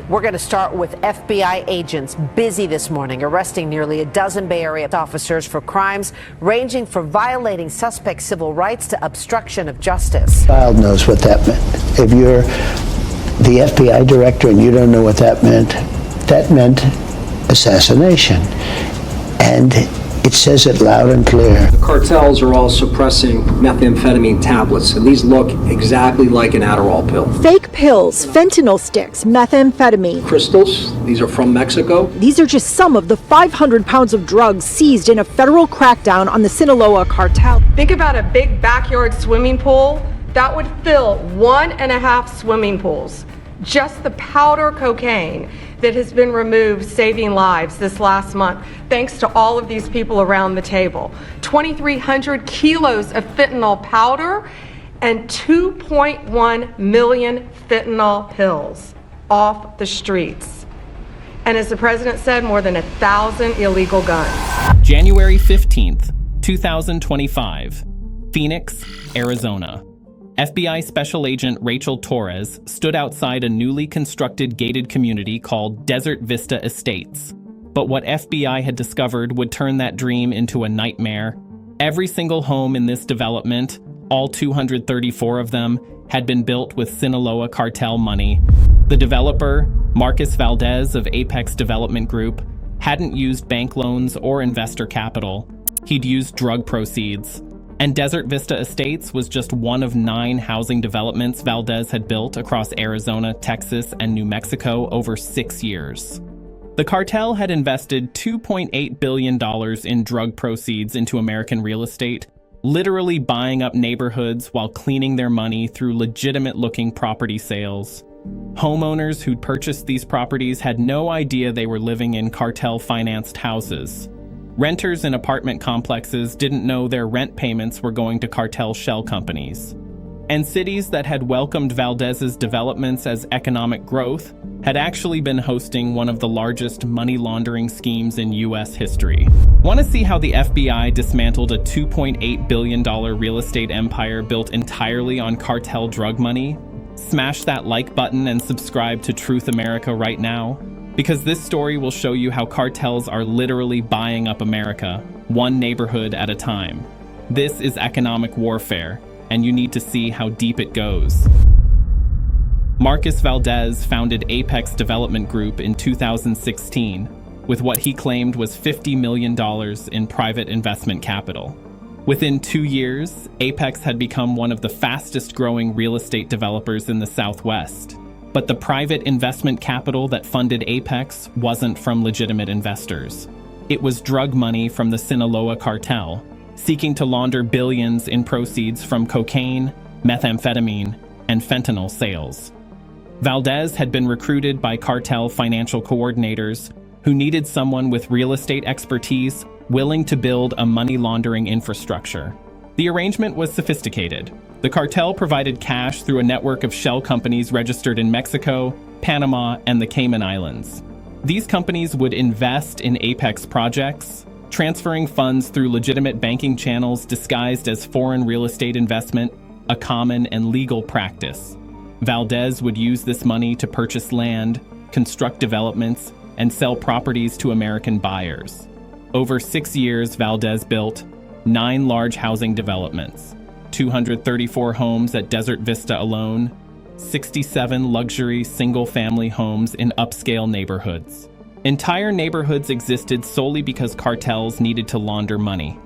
We're going to start with FBI agents busy this morning, arresting nearly a dozen Bay Area officers for crimes ranging from violating suspect civil rights to obstruction of justice. Child knows what that meant. If you're the FBI director and you don't know what that meant assassination. And it says it loud and clear. The cartels are all suppressing methamphetamine tablets, and these look exactly like an Adderall pill. Fake pills, fentanyl sticks, methamphetamine. Crystals, these are from Mexico. These are just some of the 500 pounds of drugs seized in a federal crackdown on the Sinaloa Cartel. Think about a big backyard swimming pool. That would fill 1.5 swimming pools. Just the powder cocaine that has been removed, saving lives this last month, thanks to all of these people around the table. 2,300 kilos of fentanyl powder and 2.1 million fentanyl pills off the streets. And as the president said, more than 1,000 illegal guns. January 15th, 2025, Phoenix, Arizona. FBI Special Agent Rachel Torres stood outside a newly constructed gated community called Desert Vista Estates. But what FBI had discovered would turn that dream into a nightmare. Every single home in this development, all 234 of them, had been built with Sinaloa Cartel money. The developer, Marcus Valdez of Apex Development Group, hadn't used bank loans or investor capital. He'd used drug proceeds. And Desert Vista Estates was just one of 9 housing developments Valdez had built across Arizona, Texas, and New Mexico over 6 years. The cartel had invested $2.8 billion in drug proceeds into American real estate, literally buying up neighborhoods while cleaning their money through legitimate-looking property sales. Homeowners who'd purchased these properties had no idea they were living in cartel-financed houses. Renters in apartment complexes didn't know their rent payments were going to cartel shell companies. And cities that had welcomed Valdez's developments as economic growth had actually been hosting one of the largest money laundering schemes in U.S. history. Want to see how the FBI dismantled a $2.8 billion real estate empire built entirely on cartel drug money? Smash that like button and subscribe to Truth America right now, because this story will show you how cartels are literally buying up America, one neighborhood at a time. This is economic warfare, and you need to see how deep it goes. Marcus Valdez founded Apex Development Group in 2016 with what he claimed was $50 million in private investment capital. Within 2 years, Apex had become one of the fastest growing real estate developers in the Southwest. But the private investment capital that funded Apex wasn't from legitimate investors. It was drug money from the Sinaloa Cartel, seeking to launder billions in proceeds from cocaine, methamphetamine, and fentanyl sales. Valdez had been recruited by cartel financial coordinators who needed someone with real estate expertise willing to build a money laundering infrastructure. The arrangement was sophisticated. The cartel provided cash through a network of shell companies registered in Mexico, Panama, and the Cayman Islands. These companies would invest in Apex projects, transferring funds through legitimate banking channels disguised as foreign real estate investment, a common and legal practice. Valdez would use this money to purchase land, construct developments, and sell properties to American buyers. Over 6 years, Valdez built 9 large housing developments, 234 homes at Desert Vista alone, 67 luxury single-family homes in upscale neighborhoods. Entire neighborhoods existed solely because cartels needed to launder money.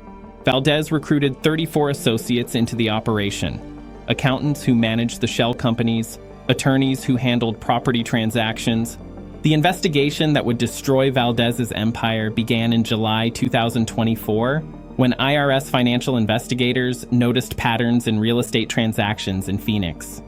Valdez recruited 34 associates into the operation, accountants who managed the shell companies, attorneys who handled property transactions. The investigation that would destroy Valdez's empire began in July 2024, when IRS financial investigators noticed patterns in real estate transactions in Phoenix.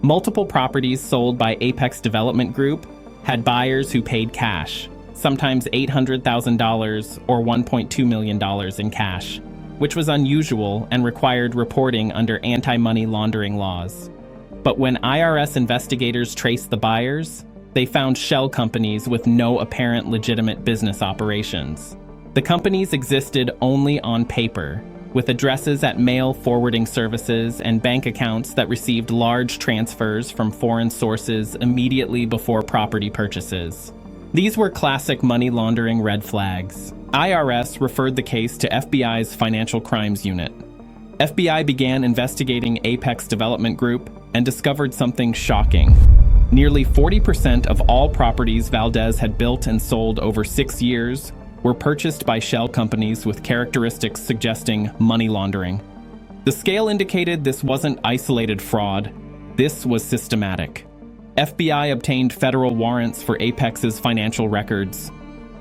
Multiple properties sold by Apex Development Group had buyers who paid cash, sometimes $800,000 or $1.2 million in cash, which was unusual and required reporting under anti-money laundering laws. But when IRS investigators traced the buyers, they found shell companies with no apparent legitimate business operations. The companies existed only on paper, with addresses at mail forwarding services and bank accounts that received large transfers from foreign sources immediately before property purchases. These were classic money laundering red flags. IRS referred the case to FBI's Financial Crimes Unit. FBI began investigating Apex Development Group and discovered something shocking. Nearly 40% of all properties Valdez had built and sold over 6 years were purchased by shell companies with characteristics suggesting money laundering. The scale indicated this wasn't isolated fraud. This was systematic. FBI obtained federal warrants for Apex's financial records.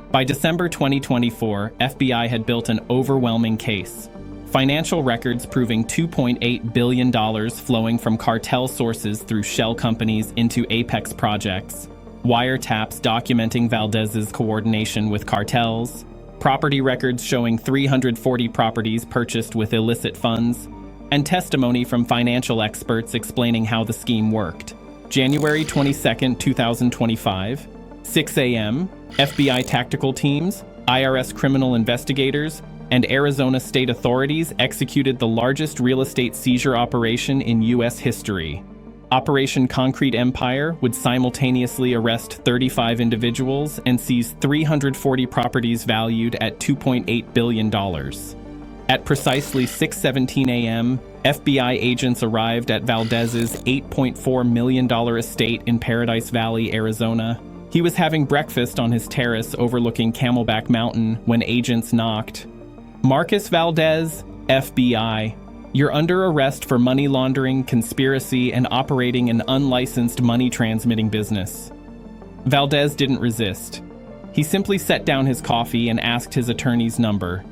By December 2024, FBI had built an overwhelming case. Financial records proving $2.8 billion flowing from cartel sources through shell companies into Apex projects, wiretaps documenting Valdez's coordination with cartels, property records showing 340 properties purchased with illicit funds, and testimony from financial experts explaining how the scheme worked. January 22, 2025, 6 a.m., FBI tactical teams, IRS criminal investigators, and Arizona state authorities executed the largest real estate seizure operation in U.S. history. Operation Concrete Empire would simultaneously arrest 35 individuals and seize 340 properties valued at $2.8 billion. At precisely 6:17 a.m., FBI agents arrived at Valdez's $8.4 million estate in Paradise Valley, Arizona. He was having breakfast on his terrace overlooking Camelback Mountain when agents knocked. Marcus Valdez, FBI. You're under arrest for money laundering, conspiracy, and operating an unlicensed money transmitting business. Valdez didn't resist. He simply set down his coffee and asked his attorney's number.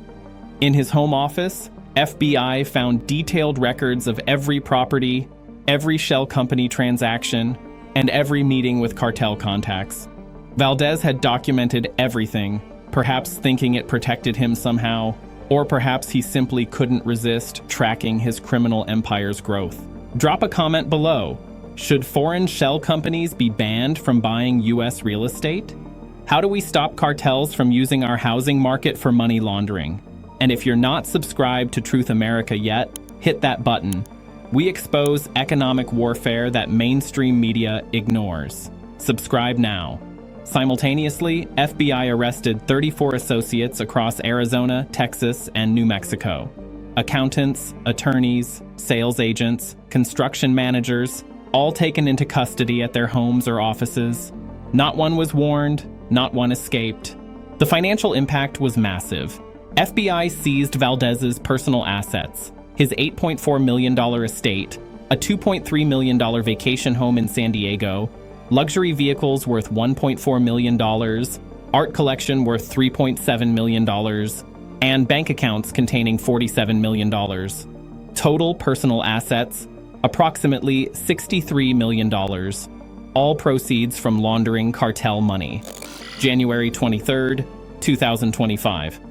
In his home office, FBI found detailed records of every property, every shell company transaction, and every meeting with cartel contacts. Valdez had documented everything, perhaps thinking it protected him somehow, or perhaps he simply couldn't resist tracking his criminal empire's growth. Drop a comment below. Should foreign shell companies be banned from buying U.S. real estate? How do we stop cartels from using our housing market for money laundering? And if you're not subscribed to Truth America yet, hit that button. We expose economic warfare that mainstream media ignores. Subscribe now. Simultaneously, FBI arrested 34 associates across Arizona, Texas, and New Mexico. Accountants, attorneys, sales agents, construction managers, all taken into custody at their homes or offices. Not one was warned, not one escaped. The financial impact was massive. FBI seized Valdez's personal assets, his $8.4 million estate, a $2.3 million vacation home in San Diego, luxury vehicles worth $1.4 million, art collection worth $3.7 million, and bank accounts containing $47 million. Total personal assets, approximately $63 million, all proceeds from laundering cartel money. January 23, 2025.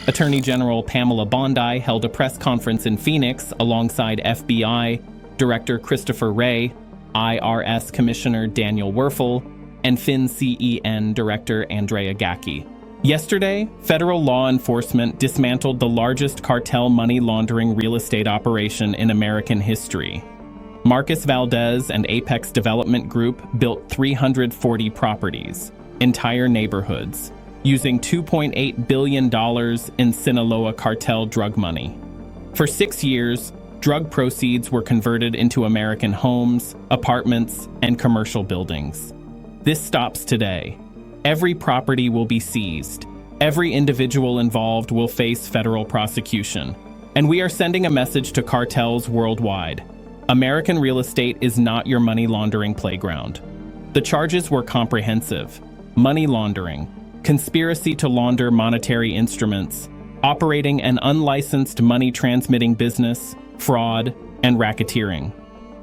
Attorney General Pamela Bondi held a press conference in Phoenix alongside FBI Director Christopher Wray, IRS Commissioner Daniel Werfel, and FinCEN Director Andrea Gacki. Yesterday, federal law enforcement dismantled the largest cartel money laundering real estate operation in American history. Marcus Valdez and Apex Development Group built 340 properties, entire neighborhoods, using $2.8 billion in Sinaloa Cartel drug money. For 6 years, drug proceeds were converted into American homes, apartments, and commercial buildings. This stops today. Every property will be seized. Every individual involved will face federal prosecution. And we are sending a message to cartels worldwide. American real estate is not your money laundering playground. The charges were comprehensive: money laundering, conspiracy to launder monetary instruments, operating an unlicensed money transmitting business, fraud, and racketeering.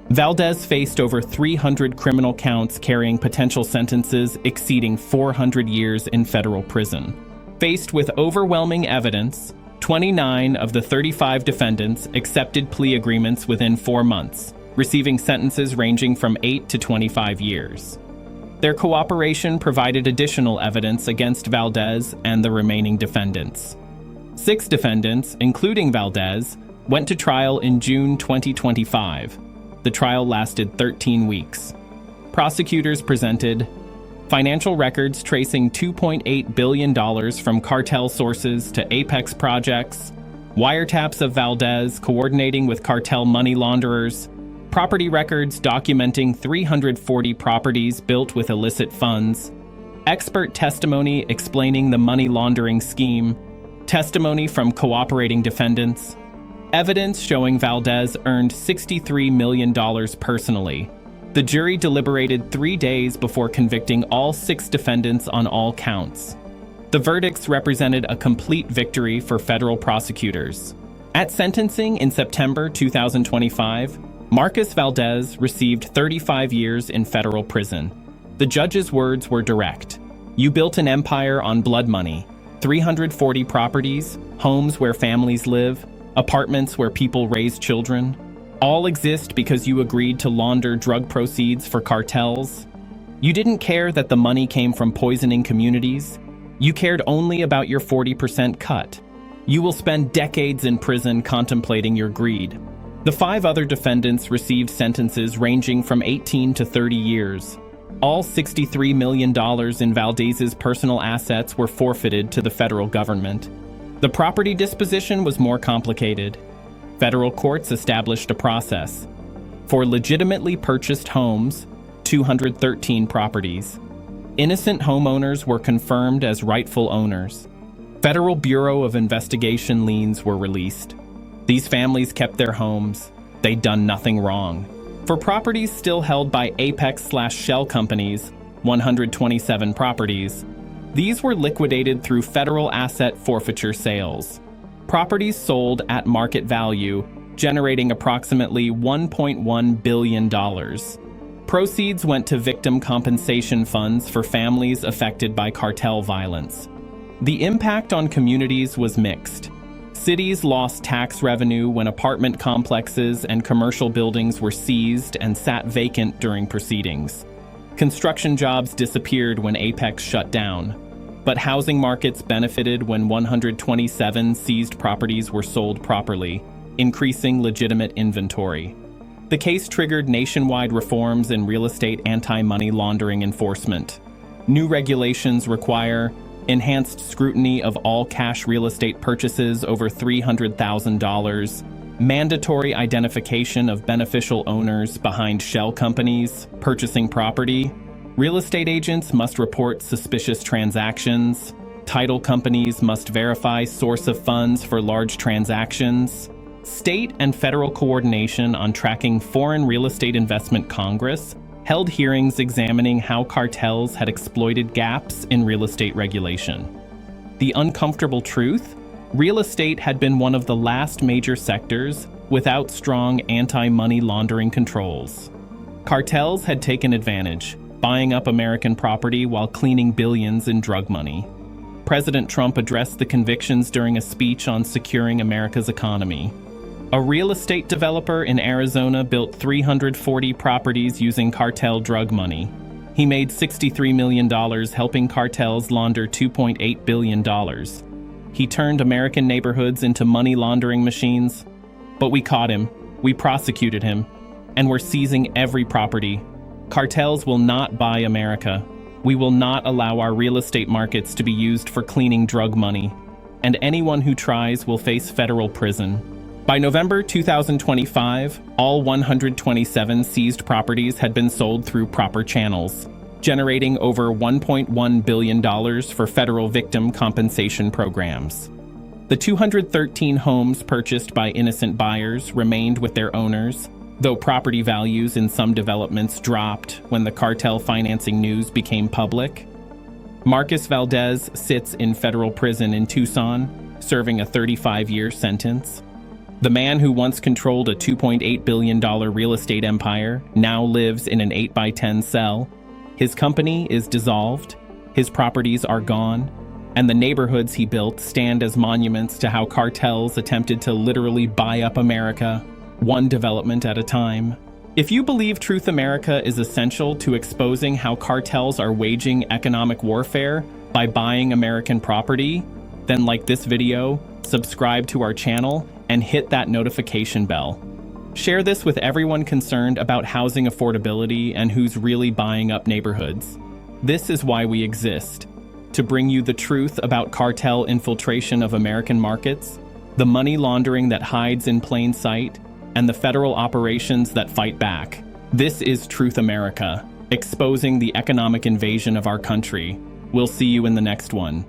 Valdez faced over 300 criminal counts carrying potential sentences exceeding 400 years in federal prison. Faced with overwhelming evidence, 29 of the 35 defendants accepted plea agreements within 4 months, receiving sentences ranging from 8 to 25 years. Their cooperation provided additional evidence against Valdez and the remaining defendants. 6 defendants, including Valdez, went to trial in June 2025. The trial lasted 13 weeks. Prosecutors presented financial records tracing $2.8 billion from cartel sources to Apex projects, wiretaps of Valdez coordinating with cartel money launderers, property records documenting 340 properties built with illicit funds, expert testimony explaining the money laundering scheme, testimony from cooperating defendants, evidence showing Valdez earned $63 million personally. The jury deliberated 3 days before convicting all 6 defendants on all counts. The verdicts represented a complete victory for federal prosecutors. At sentencing in September 2025, Marcus Valdez received 35 years in federal prison. The judge's words were direct. "You built an empire on blood money. 340 properties, homes where families live, apartments where people raise children, all exist because you agreed to launder drug proceeds for cartels. You didn't care that the money came from poisoning communities. You cared only about your 40% cut. You will spend decades in prison contemplating your greed." The 5 other defendants received sentences ranging from 18 to 30 years. All $63 million in Valdez's personal assets were forfeited to the federal government. The property disposition was more complicated. Federal courts established a process. For legitimately purchased homes, 213 properties, innocent homeowners were confirmed as rightful owners. Federal Bureau of Investigation liens were released. These families kept their homes. They'd done nothing wrong. For properties still held by Apex/shell companies, 127 properties, these were liquidated through federal asset forfeiture sales. Properties sold at market value, generating approximately $1.1 billion. Proceeds went to victim compensation funds for families affected by cartel violence. The impact on communities was mixed. Cities lost tax revenue when apartment complexes and commercial buildings were seized and sat vacant during proceedings. Construction jobs disappeared when Apex shut down, but housing markets benefited when 127 seized properties were sold properly, increasing legitimate inventory. The case triggered nationwide reforms in real estate anti-money laundering enforcement. New regulations require enhanced scrutiny of all cash real estate purchases over $300,000, mandatory identification of beneficial owners behind shell companies purchasing property. Real estate agents must report suspicious transactions. Title companies must verify source of funds for large transactions. State and federal coordination on tracking foreign real estate investment. Congress held hearings examining how cartels had exploited gaps in real estate regulation. The uncomfortable truth? Real estate had been one of the last major sectors without strong anti-money laundering controls. Cartels had taken advantage, buying up American property while cleaning billions in drug money. President Trump addressed the convictions during a speech on securing America's economy. A real estate developer in Arizona built 340 properties using cartel drug money. He made $63 million helping cartels launder $2.8 billion. He turned American neighborhoods into money laundering machines. But we caught him, we prosecuted him, and we're seizing every property. Cartels will not buy America. We will not allow our real estate markets to be used for cleaning drug money. And anyone who tries will face federal prison. By November 2025, all 127 seized properties had been sold through proper channels, generating over $1.1 billion for federal victim compensation programs. The 213 homes purchased by innocent buyers remained with their owners, though property values in some developments dropped when the cartel financing news became public. Marcus Valdez sits in federal prison in Tucson, serving a 35-year sentence. The man who once controlled a $2.8 billion real estate empire now lives in an 8x10 cell. His company is dissolved, his properties are gone, and the neighborhoods he built stand as monuments to how cartels attempted to literally buy up America, one development at a time. If you believe Truth America is essential to exposing how cartels are waging economic warfare by buying American property, then like this video, subscribe to our channel, and hit that notification bell. Share this with everyone concerned about housing affordability and who's really buying up neighborhoods. This is why we exist, to bring you the truth about cartel infiltration of American markets, the money laundering that hides in plain sight, and the federal operations that fight back. This is Truth America, exposing the economic invasion of our country. We'll see you in the next one.